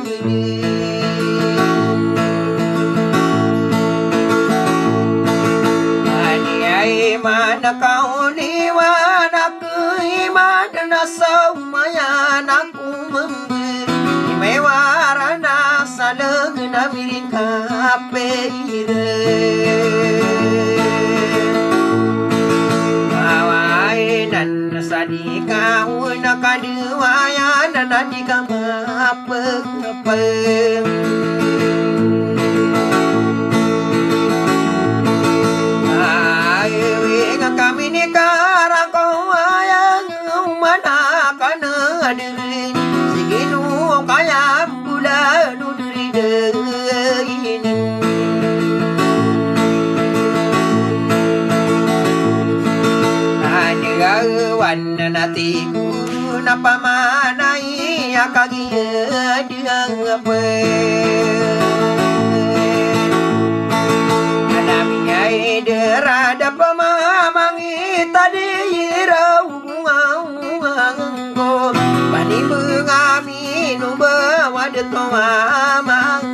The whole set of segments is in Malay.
kini Adiai mana kau liwan aku iman nasa umayan aku memberi mewarana saleg namirika peire Awainan sadika una kaduayan nadika apa kami ni karang kau ayang mana kana diri siginu kaya bulan diri ini ada wan natiku napa manai akagia dia apa derada pemamangi tadi raungo pani mengami nu bawa de toamang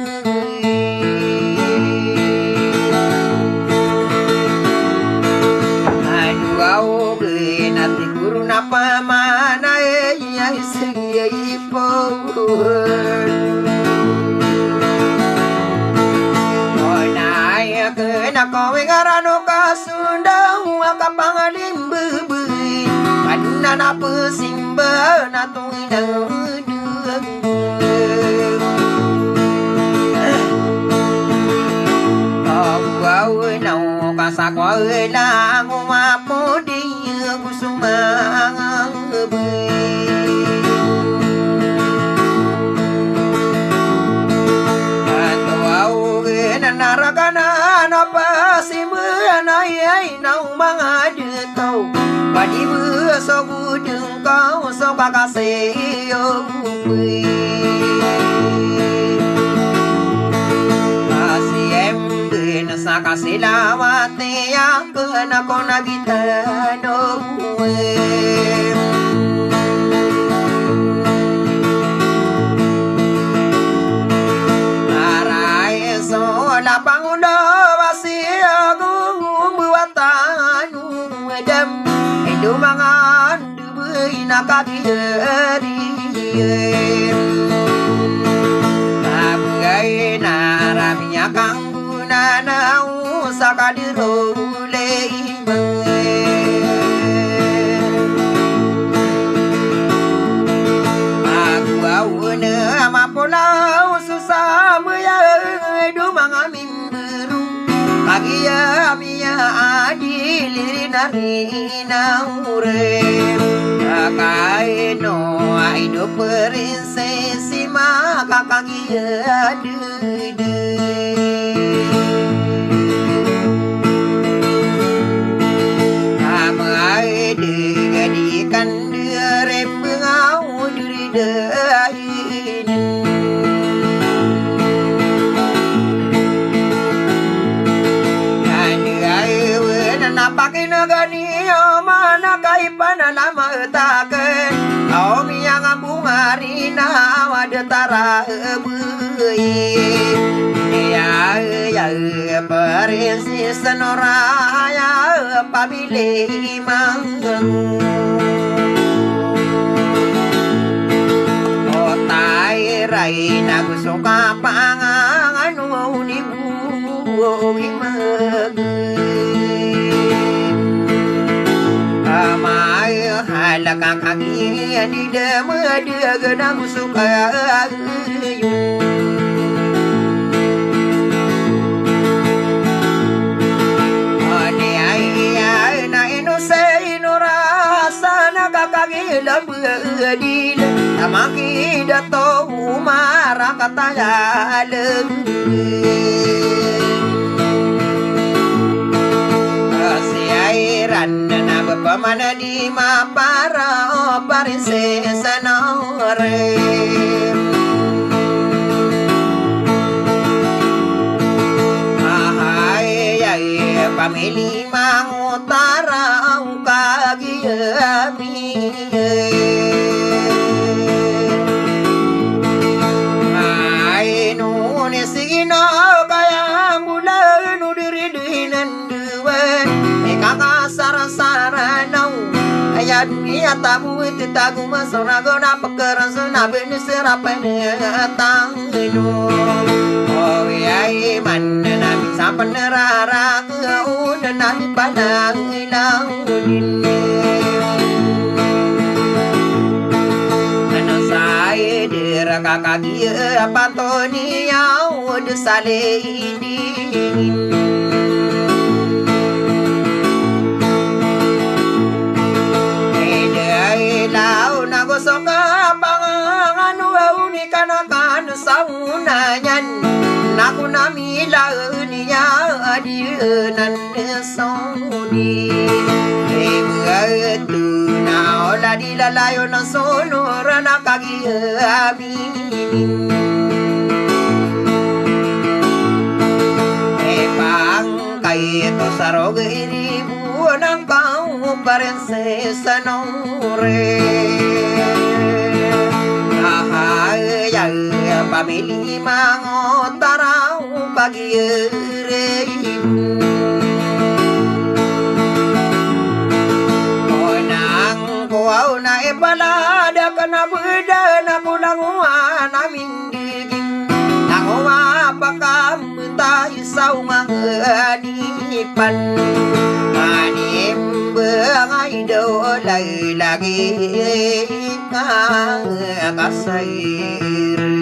aduh au ge nanti guru napa mana ya segi ipo kena kowe ngarano kasunda ka pangalimbe paduna na pesimba na tuina au na kasa kowe na nguma di kusuma narakana napa simana ai nau manga de tau padi bu so budung kau so bakase yo kupi asiem de nasa kasilawate ya kana kona gitano la pangundo wasia gung buatanu edem edu mangan dubai nakaki eri abai naraminya kanguna nau sakadiro leima aku awune amapolau susah muya edu mangamin beru kagia mia adili narina ure kaino aido prinsesi maka kagia de amai de gadikan dire pengau diri dai pakai nagani mana kaipana lama taken au miang bunga rina wadatara bui ya perisi senoraya pamile manggung otai rai nagu soka pangan uni bu halaka kaki di dema dia genang suka ane ai na ino se ino rasa na kakaki lambedil tamaki dato umara kataya airan na bapamana di mapara parise sanore ahai ai pamili mangutara kagiami tamu titagu masona gona pekaran sena bene serapene tangido oh yai manna bisa penerara udah nami padang ilaudin ana saya dera kakak dia patoni au de sale ini lau nago soka pangan wau ni kanakan saunanyan naku nami launiya adinan saudi begitu na ola di lalayo na sonor na kagi aminin pang kay to sarog iribu ng kau parense sanore ahaya pamili mangotarau pagi reibu onang kuau na epalada kana beda na kulanguan amin diging nangwa pakam tayo sa umangadipan manim bangay daw lagi kasayr